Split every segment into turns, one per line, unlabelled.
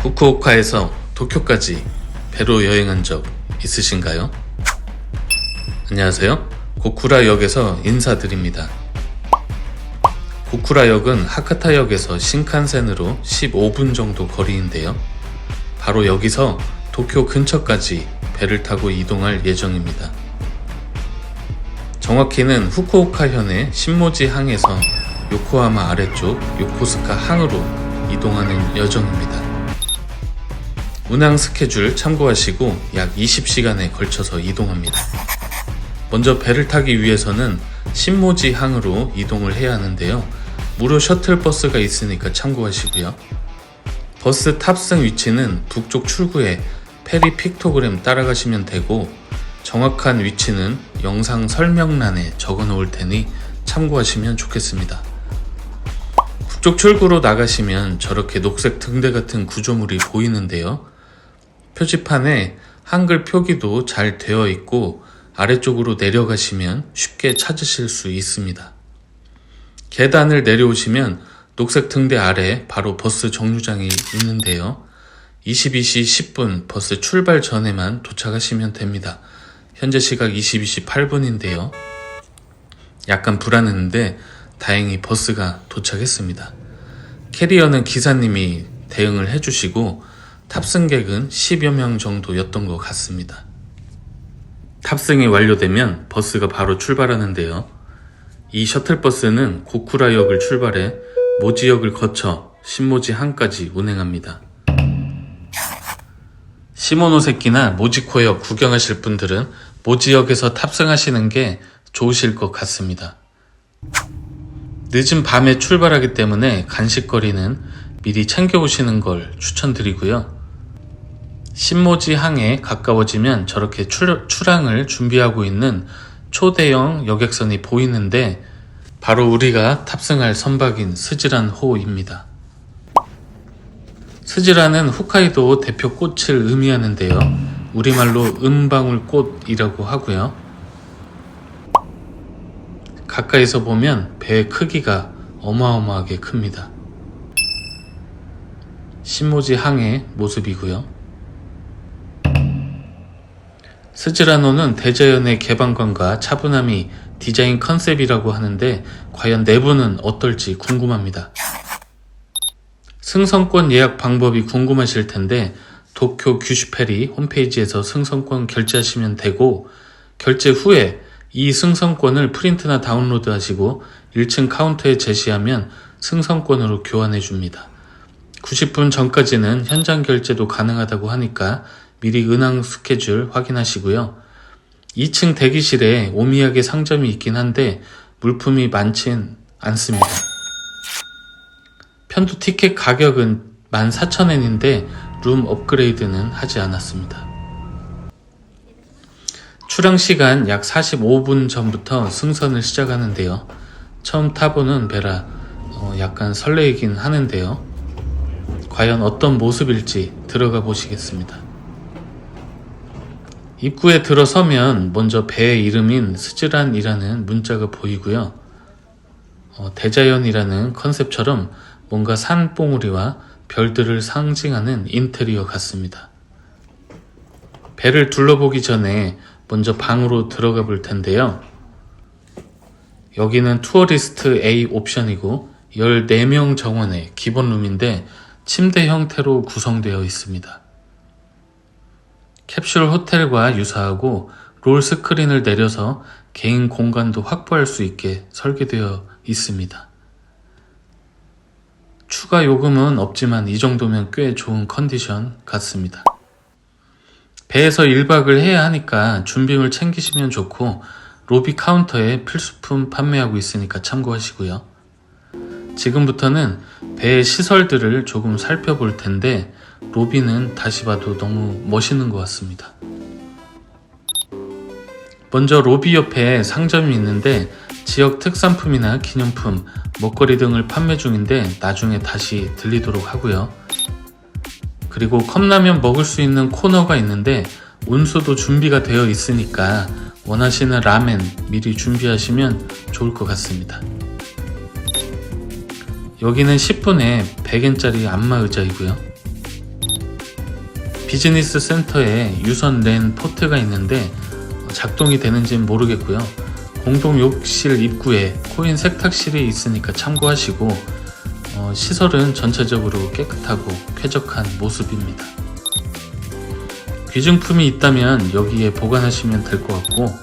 후쿠오카에서 도쿄까지 배로 여행한 적 있으신가요? 안녕하세요. 고쿠라역에서 인사드립니다. 고쿠라역은 하카타역에서 신칸센으로 15분 정도 거리인데요. 바로 여기서 도쿄 근처까지 배를 타고 이동할 예정입니다. 정확히는 후쿠오카현의 신모지 항에서 요코하마 아래쪽 요코스카 항으로 이동하는 여정입니다. 운항 스케줄 참고하시고 약 20시간에 걸쳐서 이동합니다. 먼저 배를 타기 위해서는 신모지 항으로 이동을 해야 하는데요. 무료 셔틀버스가 있으니까 참고하시고요. 버스 탑승 위치는 북쪽 출구에 페리 픽토그램 따라가시면 되고, 정확한 위치는 영상 설명란에 적어 놓을 테니 참고하시면 좋겠습니다. 북쪽 출구로 나가시면 저렇게 녹색 등대 같은 구조물이 보이는데요. 표지판에 한글 표기도 잘 되어 있고 아래쪽으로 내려가시면 쉽게 찾으실 수 있습니다. 계단을 내려오시면 녹색 등대 아래 바로 버스 정류장이 있는데요. 22시 10분 버스 출발 전에만 도착하시면 됩니다. 현재 시각 22시 8분인데요. 약간 불안했는데 다행히 버스가 도착했습니다. 캐리어는 기사님이 대응을 해주시고 탑승객은 10여 명 정도였던 것 같습니다. 탑승이 완료되면 버스가 바로 출발하는데요. 이 셔틀버스는 고쿠라역을 출발해 모지역을 거쳐 신모지 항까지 운행합니다. 시모노세키나 모지코역 구경하실 분들은 모지역에서 탑승하시는 게 좋으실 것 같습니다. 늦은 밤에 출발하기 때문에 간식거리는 미리 챙겨오시는 걸 추천드리고요. 신모지 항에 가까워지면 저렇게 출항을 준비하고 있는 초대형 여객선이 보이는데 바로 우리가 탑승할 선박인 스즈란호입니다. 스즈란은 홋카이도 대표 꽃을 의미하는데요. 우리말로 은방울꽃이라고 하고요. 가까이서 보면 배의 크기가 어마어마하게 큽니다. 신모지 항의 모습이고요. 스즈라노는 대자연의 개방감과 차분함이 디자인 컨셉이라고 하는데 과연 내부는 어떨지 궁금합니다. 승선권 예약 방법이 궁금하실 텐데 도쿄 규슈페리 홈페이지에서 승선권 결제하시면 되고, 결제 후에 이 승선권을 프린트나 다운로드 하시고 1층 카운터에 제시하면 승선권으로 교환해 줍니다. 90분 전까지는 현장 결제도 가능하다고 하니까 미리 은항 스케줄 확인하시고요. 2층 대기실에 오미야게 상점이 있긴 한데 물품이 많진 않습니다. 편도 티켓 가격은 14,000엔인데 룸 업그레이드는 하지 않았습니다. 출항 시간 약 45분 전부터 승선을 시작하는데요. 처음 타보는 배라 약간 설레이긴 하는데요. 과연 어떤 모습일지 들어가 보시겠습니다. 입구에 들어서면 먼저 배의 이름인 스즈란이라는 문자가 보이고요. 대자연이라는 컨셉처럼 뭔가 산봉우리와 별들을 상징하는 인테리어 같습니다. 배를 둘러보기 전에 먼저 방으로 들어가 볼 텐데요. 여기는 투어리스트 A 옵션이고 14명 정원의 기본 룸인데 침대 형태로 구성되어 있습니다. 캡슐 호텔과 유사하고 롤 스크린을 내려서 개인 공간도 확보할 수 있게 설계되어 있습니다. 추가 요금은 없지만 이 정도면 꽤 좋은 컨디션 같습니다. 배에서 1박을 해야 하니까 준비물 챙기시면 좋고, 로비 카운터에 필수품 판매하고 있으니까 참고하시고요. 지금부터는 배의 시설들을 조금 살펴볼 텐데 로비는 다시 봐도 너무 멋있는 것 같습니다. 먼저 로비 옆에 상점이 있는데 지역 특산품이나 기념품, 먹거리 등을 판매 중인데 나중에 다시 들리도록 하고요. 그리고 컵라면 먹을 수 있는 코너가 있는데 온수도 준비가 되어 있으니까 원하시는 라멘 미리 준비하시면 좋을 것 같습니다. 여기는 10분에 100엔짜리 안마 의자이고요. 비즈니스 센터에 유선 랜 포트가 있는데 작동이 되는지는 모르겠고요. 공동 욕실 입구에 코인 세탁실이 있으니까 참고하시고 시설은 전체적으로 깨끗하고 쾌적한 모습입니다. 귀중품이 있다면 여기에 보관하시면 될 것 같고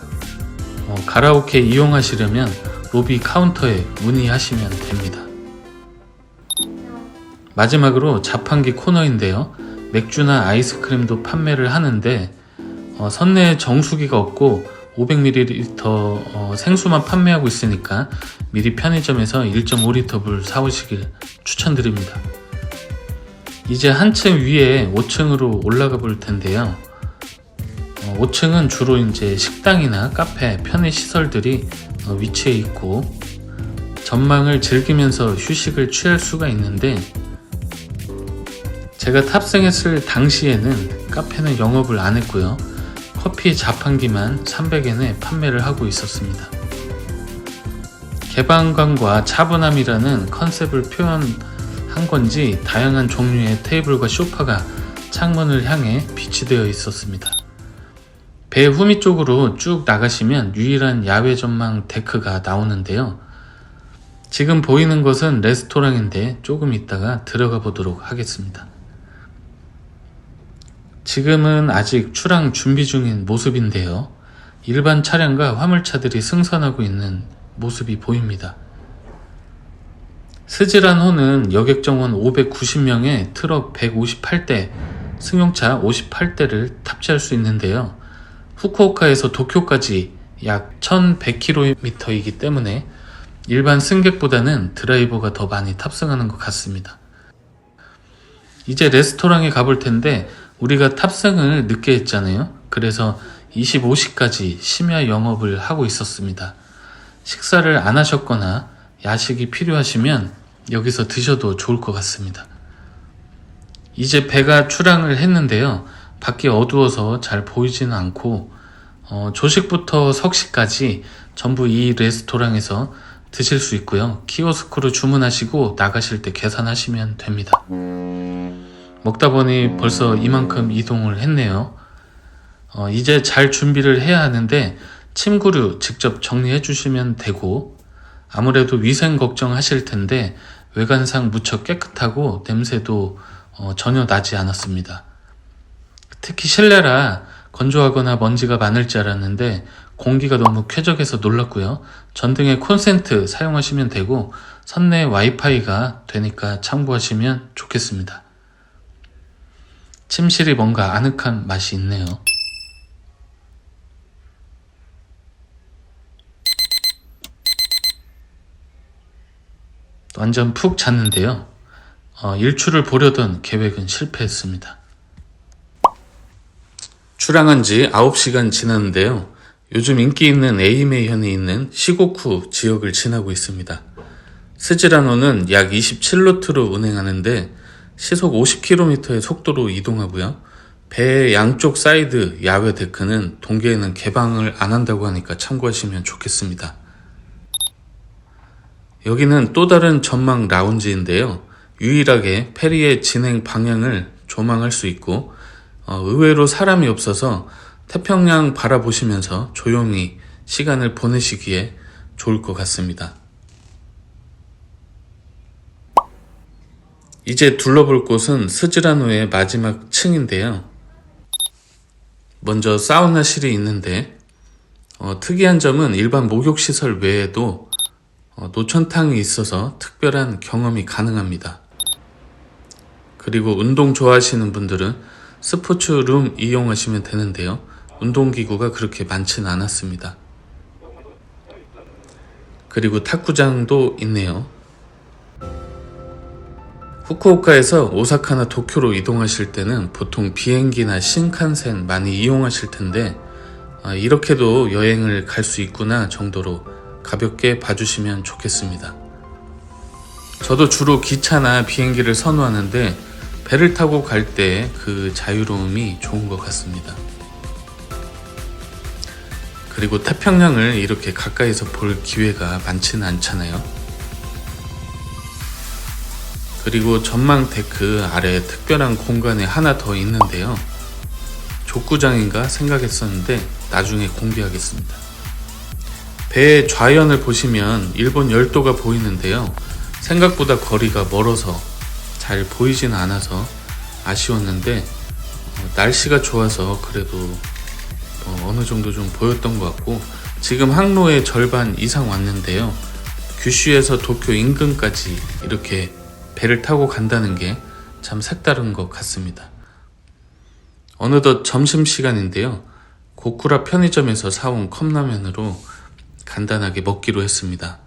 가라오케 이용하시려면 로비 카운터에 문의하시면 됩니다. 마지막으로 자판기 코너인데요. 맥주나 아이스크림도 판매를 하는데 선내에 정수기가 없고 500ml 생수만 판매하고 있으니까 미리 편의점에서 1.5L 물 사오시길 추천드립니다. 이제 한층 위에 5층으로 올라가 볼 텐데요. 5층은 주로 이제 식당이나 카페, 편의시설들이 위치해 있고 전망을 즐기면서 휴식을 취할 수가 있는데 제가 탑승했을 당시에는 카페는 영업을 안 했고요. 커피 자판기만 300엔에 판매를 하고 있었습니다. 개방감과 차분함이라는 컨셉을 표현한 건지 다양한 종류의 테이블과 소파가 창문을 향해 비치되어 있었습니다. 배 후미 쪽으로 쭉 나가시면 유일한 야외 전망 데크가 나오는데요. 지금 보이는 것은 레스토랑인데 조금 있다가 들어가 보도록 하겠습니다. 지금은 아직 출항 준비 중인 모습인데요. 일반 차량과 화물차들이 승선하고 있는 모습이 보입니다. 스즈란호는 여객 정원 590명에 트럭 158대, 승용차 58대를 탑재할 수 있는데요. 후쿠오카에서 도쿄까지 약 1100km이기 때문에 일반 승객보다는 드라이버가 더 많이 탑승하는 것 같습니다. 이제 레스토랑에 가볼 텐데 우리가 탑승을 늦게 했잖아요. 그래서 25시까지 심야 영업을 하고 있었습니다. 식사를 안 하셨거나 야식이 필요하시면 여기서 드셔도 좋을 것 같습니다. 이제 배가 출항을 했는데요. 밖이 어두워서 잘 보이지는 않고 조식부터 석식까지 전부 이 레스토랑에서 드실 수 있고요. 키오스크로 주문하시고 나가실 때 계산하시면 됩니다. 먹다 보니 벌써 이만큼 이동을 했네요. 이제 잘 준비를 해야 하는데 침구류 직접 정리해 주시면 되고 아무래도 위생 걱정하실 텐데 외관상 무척 깨끗하고 냄새도 전혀 나지 않았습니다. 특히 실내라 건조하거나 먼지가 많을 줄 알았는데 공기가 너무 쾌적해서 놀랐고요. 전등에 콘센트 사용하시면 되고 선내 와이파이가 되니까 참고하시면 좋겠습니다. 침실이 뭔가 아늑한 맛이 있네요. 완전 푹 잤는데요. 일출을 보려던 계획은 실패했습니다. 출항한 지 9시간 지났는데요. 요즘 인기 있는 에이메현에 있는 시고쿠 지역을 지나고 있습니다. 스즈란호는 약 27노트로 운행하는데 시속 50km의 속도로 이동하고요. 배의 양쪽 사이드 야외 데크는 동계에는 개방을 안 한다고 하니까 참고하시면 좋겠습니다. 여기는 또 다른 전망 라운지인데요. 유일하게 페리의 진행 방향을 조망할 수 있고 의외로 사람이 없어서 태평양 바라보시면서 조용히 시간을 보내시기에 좋을 것 같습니다. 이제 둘러볼 곳은 스즈란호의 마지막 층인데요. 먼저 사우나실이 있는데 특이한 점은 일반 목욕시설 외에도 노천탕이 있어서 특별한 경험이 가능합니다. 그리고 운동 좋아하시는 분들은 스포츠룸 이용하시면 되는데요. 운동기구가 그렇게 많지는 않았습니다. 그리고 탁구장도 있네요. 후쿠오카에서 오사카나 도쿄로 이동하실 때는 보통 비행기나 신칸센 많이 이용하실 텐데 이렇게도 여행을 갈 수 있구나 정도로 가볍게 봐주시면 좋겠습니다. 저도 주로 기차나 비행기를 선호하는데 배를 타고 갈 때 그 자유로움이 좋은 것 같습니다. 그리고 태평양을 이렇게 가까이서 볼 기회가 많지는 않잖아요. 그리고 전망 데크 아래 특별한 공간이 하나 더 있는데요. 족구장인가 생각했었는데 나중에 공개하겠습니다. 배의 좌연을 보시면 일본 열도가 보이는데요. 생각보다 거리가 멀어서 잘 보이진 않아서 아쉬웠는데 날씨가 좋아서 그래도 어느 정도 좀 보였던 것 같고, 지금 항로의 절반 이상 왔는데요. 규슈에서 도쿄 인근까지 이렇게 배를 타고 간다는 게 참 색다른 것 같습니다. 어느덧 점심시간인데요. 고쿠라 편의점에서 사온 컵라면으로 간단하게 먹기로 했습니다.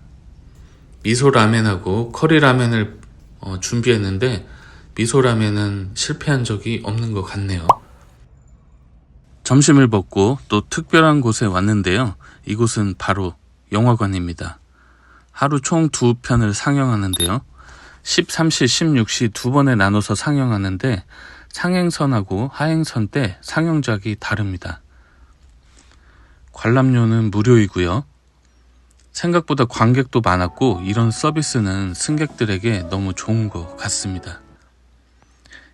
미소라면하고 커리라면을 준비했는데 미소라면은 실패한 적이 없는 것 같네요. 점심을 먹고 또 특별한 곳에 왔는데요. 이곳은 바로 영화관입니다. 하루 총 2편을 상영하는데요. 13시, 16시 두 번에 나눠서 상영하는데 상행선하고 하행선 때 상영작이 다릅니다. 관람료는 무료이고요. 생각보다 관객도 많았고 이런 서비스는 승객들에게 너무 좋은 것 같습니다.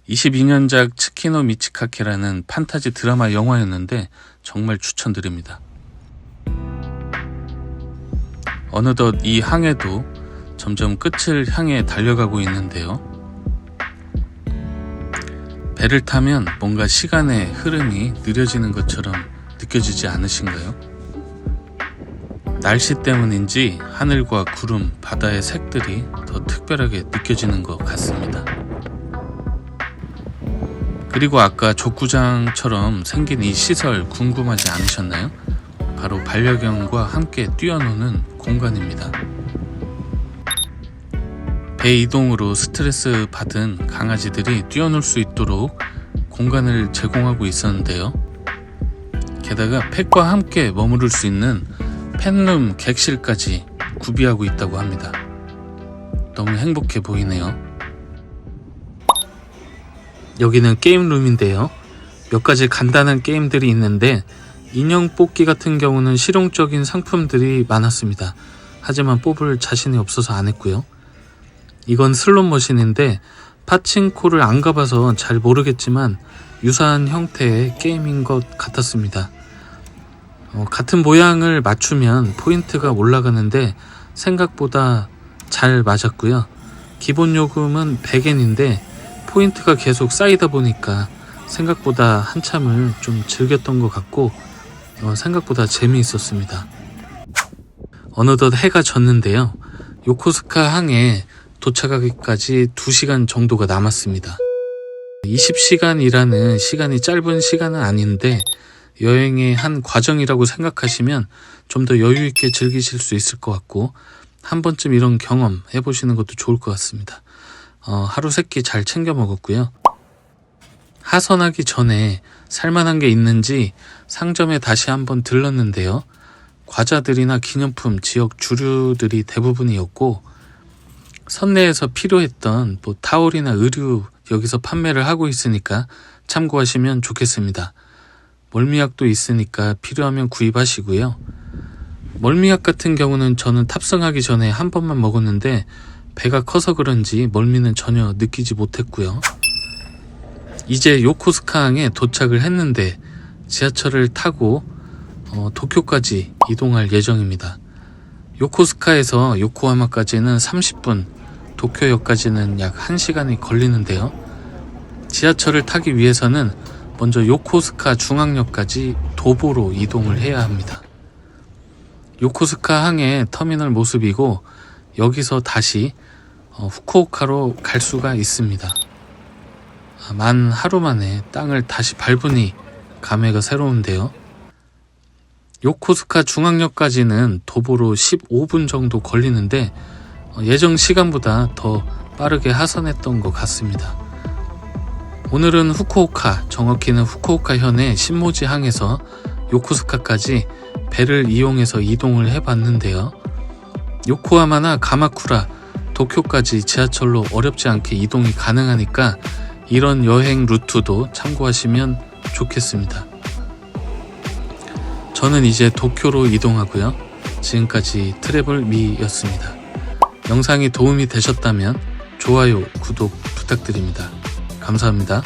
22년작 츠키노 미치카케라는 판타지 드라마 영화였는데 정말 추천드립니다. 어느덧 이 항해도 점점 끝을 향해 달려가고 있는데요. 배를 타면 뭔가 시간의 흐름이 느려지는 것처럼 느껴지지 않으신가요? 날씨 때문인지 하늘과 구름, 바다의 색들이 더 특별하게 느껴지는 것 같습니다. 그리고 아까 족구장처럼 생긴 이 시설 궁금하지 않으셨나요? 바로 반려견과 함께 뛰어노는 공간입니다. 배 이동으로 스트레스 받은 강아지들이 뛰어놀 수 있도록 공간을 제공하고 있었는데요. 게다가 펫과 함께 머무를 수 있는 펫룸 객실까지 구비하고 있다고 합니다. 너무 행복해 보이네요. 여기는 게임룸인데요. 몇 가지 간단한 게임들이 있는데 인형 뽑기 같은 경우는 실용적인 상품들이 많았습니다. 하지만 뽑을 자신이 없어서 안 했고요. 이건 슬롯머신인데 파친코를 안 가봐서 잘 모르겠지만 유사한 형태의 게임인 것 같았습니다. 같은 모양을 맞추면 포인트가 올라가는데 생각보다 잘 맞았고요. 기본 요금은 100엔인데 포인트가 계속 쌓이다 보니까 생각보다 한참을 좀 즐겼던 것 같고 생각보다 재미있었습니다. 어느덧 해가 졌는데요. 요코스카 항에 도착하기까지 2시간 정도가 남았습니다. 20시간이라는 시간이 짧은 시간은 아닌데 여행의 한 과정이라고 생각하시면 좀 더 여유 있게 즐기실 수 있을 것 같고 한 번쯤 이런 경험 해보시는 것도 좋을 것 같습니다. 하루 세끼 잘 챙겨 먹었고요. 하선하기 전에 살만한 게 있는지 상점에 다시 한번 들렀는데요. 과자들이나 기념품, 지역 주류들이 대부분이었고 선내에서 필요했던 타올이나 의류 여기서 판매를 하고 있으니까 참고하시면 좋겠습니다. 멀미약도 있으니까 필요하면 구입하시고요. 멀미약 같은 경우는 저는 탑승하기 전에 한 번만 먹었는데 배가 커서 그런지 멀미는 전혀 느끼지 못했고요. 이제 요코스카항에 도착을 했는데 지하철을 타고 도쿄까지 이동할 예정입니다. 요코스카에서 요코하마까지는 30분, 도쿄역까지는 약 1시간이 걸리는데요. 지하철을 타기 위해서는 먼저 요코스카 중앙역까지 도보로 이동을 해야 합니다. 요코스카 항의 터미널 모습이고 여기서 다시 후쿠오카로 갈 수가 있습니다. 만 하루 만에 땅을 다시 밟으니 감회가 새로운데요. 요코스카 중앙역까지는 도보로 15분 정도 걸리는데 예정 시간보다 더 빠르게 하선했던 것 같습니다. 오늘은 후쿠오카, 정확히는 후쿠오카현의 신모지 항에서 요코스카까지 배를 이용해서 이동을 해봤는데요. 요코하마나 가마쿠라, 도쿄까지 지하철로 어렵지 않게 이동이 가능하니까 이런 여행 루트도 참고하시면 좋겠습니다. 저는 이제 도쿄로 이동하고요. 지금까지 트래블미였습니다. 영상이 도움이 되셨다면 좋아요, 구독 부탁드립니다. 감사합니다.